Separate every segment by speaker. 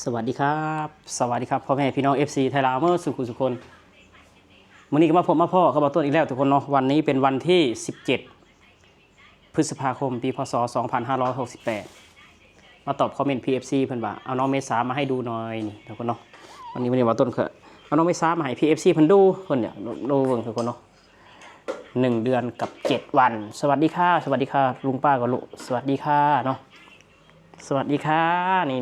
Speaker 1: สวัสดีครับสวัสดีครับพ่อแม่พี่น้อง FC ไทยลาวเมื่อสุขคนมื้อนี้ก็มาพบมาพ่อกับบ่ต้นอีกแล้วทุกคนเนาะวันนี้เป็นวันที่17พฤษภาคมปีพศ2568มาตอบคอมเมนต์ PFC เพิ่นว่าเอาน้องเมษามาให้ดูหน่อยนี่ทุกคนเนาะวันนี้บ่ต้นก็เอาน้องเมษามาให้ PFC เพิ่นดูเพิ่นเนี่ยดูเบิ่งทุกคนเนาะ1เดือนกับ7วันสวัสดีค่ะสวัสดีค่ะลุงป้ากับลูกสวัสดีค่ะเนาะสวัสดีค่ะนี่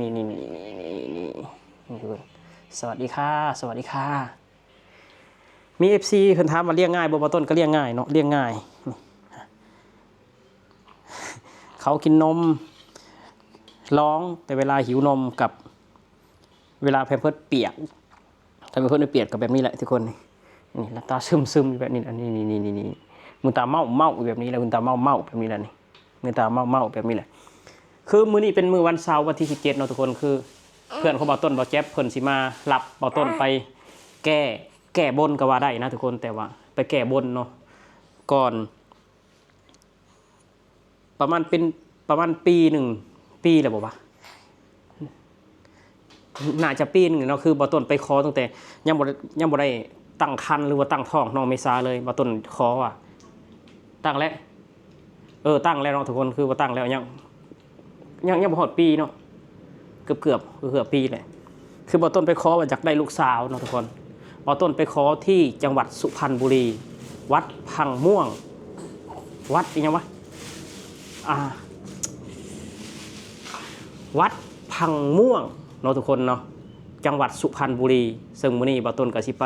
Speaker 1: สวัสดีค่ะสวัสดีค่ะมี FC เพิ่นถามว่าเลี้ยงง่ายบ่ต้นก็เลี้ยงง่ายเนาะเลี้ยงง่ายเขากินนมร้องแต่เวลาหิวนมกับเวลาแพมเพิร์สเปียกถ้าแพมเพิร์สไม่เปียกกับแบบนี้แหละทุกคนนี่แล้วตาซึมแบบนี้อันนี้นี่มือตาเมาแบบนี้แหละมือตาเมาแบบนี้แหละนี่มือตาเมาแบบนี้แหละคือมื้อนี้เป็นมื้อวันเสาร์วันที่17เนาะทุกคนคือเพื่อนของบ่ต้นบ่แจ๊บเพิ่นสิมารับบ่ต้นไปแก้บนก็ว่าได้นะทุกคนแต่ว่าไปแก้บนเนาะก่อนประมาณปีหนึ่งปีแล้วบ่วะน่าจะปีนึงเนาะคือบ่ต้นไปขอตั้งแต่ยังบ่ได้ตั้งครรภ์หรือว่าตั้งท้องน้องเมษาเลยบ่ต้นขอว่าตั้งแล้วตั้งแล้วเนาะทุกคนคือว่าตั้งแล้วยังบ่ฮอดปีเนาะเกือบปีเลยคือบ่ต้นไปขอว่าอยากได้ลูกสาวเนาะทุกคนบ่ต้นไปขอที่จังหวัดสุพรรณบุรีวัดพังม่วงวัดอีหยังวะวัดพังม่วงเนาะทุกคนเนาะจังหวัดสุพรรณบุรีซึ่งมื้อนี้บ่ต้นก็สิไป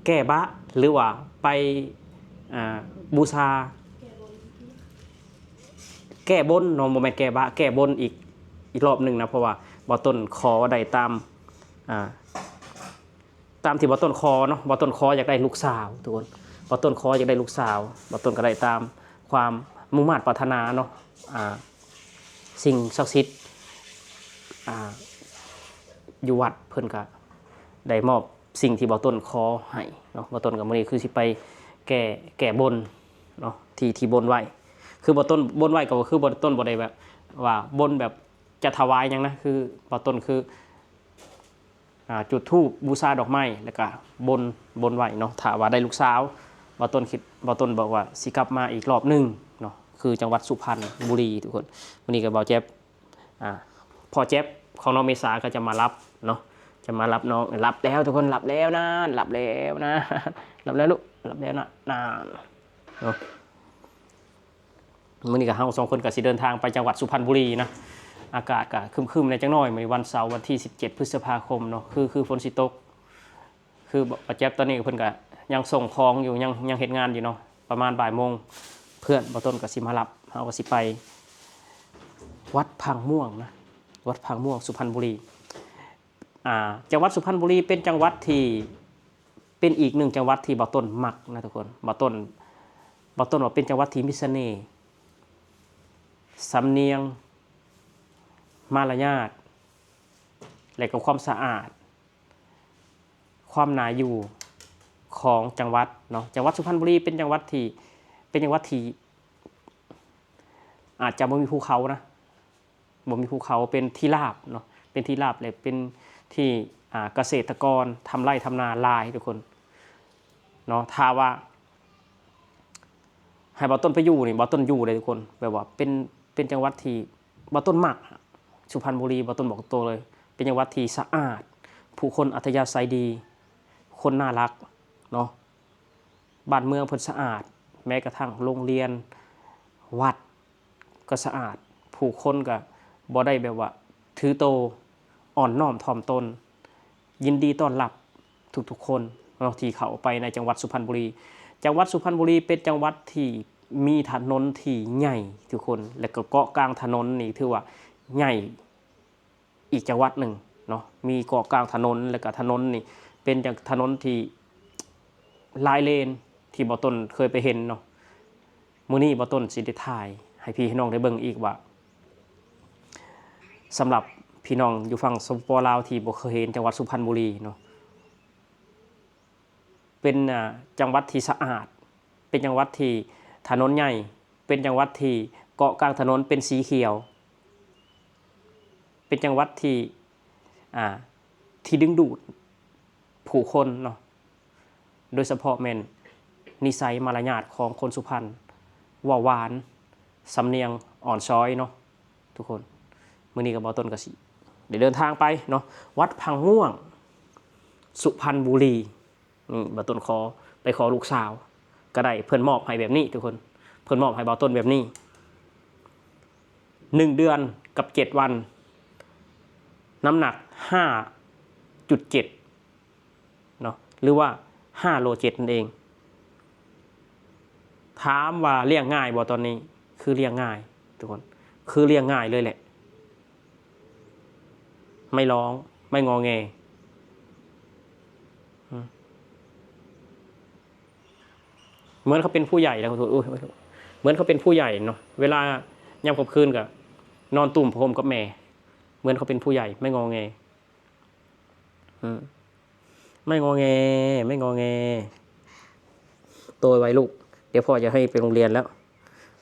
Speaker 1: แก้บะหรือว่าไปบูชาแก้บนเนาะบ่แม่นแก้บะแก้บนอีกรอบนึงนะเพราะว่าบ่ต้นขอได้ตามที่บ่ต้นขอเนาะบ่ต้นขออยากได้ลูกสาวทุกคนบ่ต้นขออยากได้ลูกสาวบ่ต้นก็ได้ตามความมุ่งมั่นปรารถนาเนาะสิ่งศักดิ์สิทธิ์อยู่วัดเพิ่นก็ได้มอบสิ่งที่บ่ต้นขอให้เนาะบ่ต้นก็มื้อนี้คือสิไปแก้บนเนาะที่บนไว้คือบ่ต้นบนไว้ก็คือบ่ต้นบ่ได้แบบว่าบนแบบจะถวายหยังนะคือบ่ต้นคือจุดธูปบูชาดอกไม้แล้วก็บนไว้เนาะถ้าว่าได้ลูกสาวบ่ต้นบอกว่าสิกลับมาอีกรอบนึงเนาะคือจังหวัดสุพรรณบุรีทุกคนวันนี้ก็บ่าวแจ๊บพ่อแจ๊บของน้องเมษาก็จะมารับเนาะจะมารับน้องรับแล้วทุกคนรับแล้วนะรับแล้วลูกรับแล้วนะเนาะมื้อนี้ก็เฮา2คนก็สิเดินทางไปจังหวัดสุพรรณบุรีนะอากาศก็ครึมๆในจังน้อยมื้อวันเสาร์วันที่17พฤษภาคมเนาะคือฝนสิตกคือบ่าวแจ๊บตอนนี้เพิ่นก็ยังส่งของอยู่ยังเฮ็ดงานอยู่เนาะประมาณบ่ายโมงเพื่อนบ่ต้นก็สิมารับเฮาก็สิไปวัดพังม่วงนะวัดพังม่วงสุพรรณบุรีจังหวัดสุพรรณบุรีเป็นจังหวัดที่เป็นอีกหนึ่งจังหวัดที่บ่ต้นมักนะทุกคนบ่ต้นว่าเป็นจังหวัดที่มีเสน่ห์สำเนียงมารยาทและก็ความสะอาดความน่าอยู่ของจังหวัดเนาะจังหวัดสุพรรณบุรีเป็นจังหวัดที่อาจจะบ่มีภูเขานะบ่มีภูเขาเป็นที่ราบเนาะเป็นที่ราบเลยเป็นที่เกษตรกรทำไร่ทำนาหลายทุกคนเนาะถ้าว่าให้บ่ต้นไปอยู่นี่บ่ต้นอยู่เลยทุกคนแบบว่าเป็นจังหวัดที่บ่ต้นมักสุพรรณบุรีบ่ต้นบอกตัวเลยเป็นจังหวัดที่สะอาดผู้คนอัธยาศัยดีคนน่ารักเนาะบ้านเมืองเพิ่นสะอาดแม้กระทั่งโรงเรียนวัดก็สะอาดผู้คนก็บ่ได้แบบว่าถือโตอ่อนน้อมถ่อมตนยินดีต้อนรับทุกคนเนาะที่เข้าไปในจังหวัดสุพรรณบุรีจังหวัดสุพรรณบุรีเป็นจังหวัดที่มีถนนที่ใหญ่ทุกคนและก็เกาะกลางถนนนี่ถือว่าใหญ่อีกจังหวัดหนึ่งเนาะมีเกาะกลางถนนและก็ถนนนี่เป็นถนนที่หลายเลนที่บ่ต้นเคยไปเห็นเนาะมื้อนี้บ่ต้นสิได้ถ่ายให้พี่น้องได้เบิ่งอีกว่าสำหรับพี่น้องอยู่ฝั่งสปปลาวที่บ่เคยเห็นจังหวัดสุพรรณบุรีเนาะเป็นจังหวัดที่สะอาดเป็นจังหวัดที่ถนนใหญ่เป็นจังหวัดที่เกาะกลางถนนเป็นสีเขียว เป็นจังหวัดที่ที่ดึงดูดผู้คนเนาะโดยเฉพาะแม่นนิสัยมารยาทของคนสุพรรณว่าหวานสำเนียงอ่อนช้อยเนาะทุกคนมื้อนี้ก็บ่ต้นก็สิได้เดินทางไปเนาะวัดพังม่วงสุพรรณบุรีนี่บ่ต้นขอไปขอลูกสาวก็ได้เพิ่นมอบให้แบบนี้ทุกคนเพิ่นมอบให้บ่ต้นแบบนี้1 เดือนกับ7 วันน้ำหนัก 5.7 เนาะหรือว่า5 โล 7นั่นเองถามว่าเลี้ยงง่ายบ่ตอนนี้คือเลี้ยงง่ายทุกคนคือเลี้ยงง่ายเลยแหละไม่ร้องไม่งอแงเหมือนเขาเป็นผู้ใหญ่แล้วทุกคนเหมือนเขาเป็นผู้ใหญ่เนาะเวลายามกลางคืนก็นอนตุ่มผมกับแม่เหมือนเขาเป็นผู้ใหญ่ไม่งอแงไม่งอแงไม่งอแงโตไวลูกเดี๋ยวพ่อจะให้ไปโรงเรียนแล้ว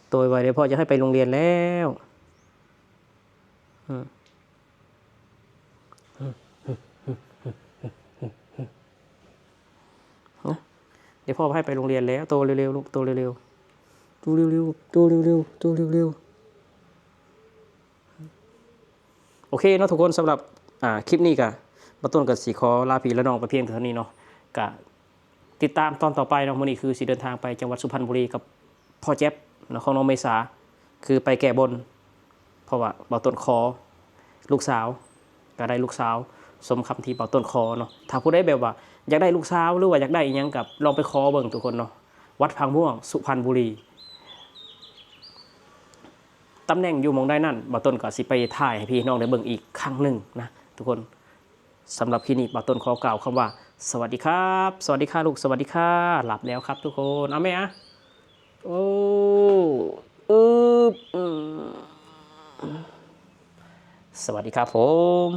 Speaker 1: โตไวเดี๋ยวพ่อจะให้ไปโรงเรียนแล้วเดี๋ยวพ่อให้ไปโรงเรียนแล้วโตเร็วๆลูกโตเร็วๆโตเร็วๆโตเร็วๆโตเร็วๆโอเคเนาะทุกคนสำหรับคลิปนี้ก็มาต้นกับสีขอลาพี่และน้องไปเพียงเท่านี้เนาะก็ติดตามตอนต่อไปเนาะมื้อนี้คือสิเดินทางไปจังหวัดสุพรรณบุรีกับพ่อแจ๊บเนาะของน้องเมษาคือไปแก้บนเพราะว่าบ่ต้นขอลูกสาวก็ได้ลูกสาวสมคำที่บ่ต้นขอเนาะถ้าผู้ใดแบบว่าอยากได้ลูกสาวหรือว่าอยากได้อีหยังกับลองไปขอเบิ่งทุกคนเนาะวัดพังม่วงสุพรรณบุรีตำแหน่งอยู่หม้องได้นั่นบ่ต้นก็สิไปถ่ายให้พี่น้องได้เบิ่งอีกครั้งหนึ่งนะทุกคนสำหรับคลิปนี้บ่ต้นขอกล่าวคำว่าสวัสดีครับสวัสดีค่ะลูกสวัสดีค่ะหลับแล้วครับทุกคนเอาไหมโอ้สวัสดีครับผม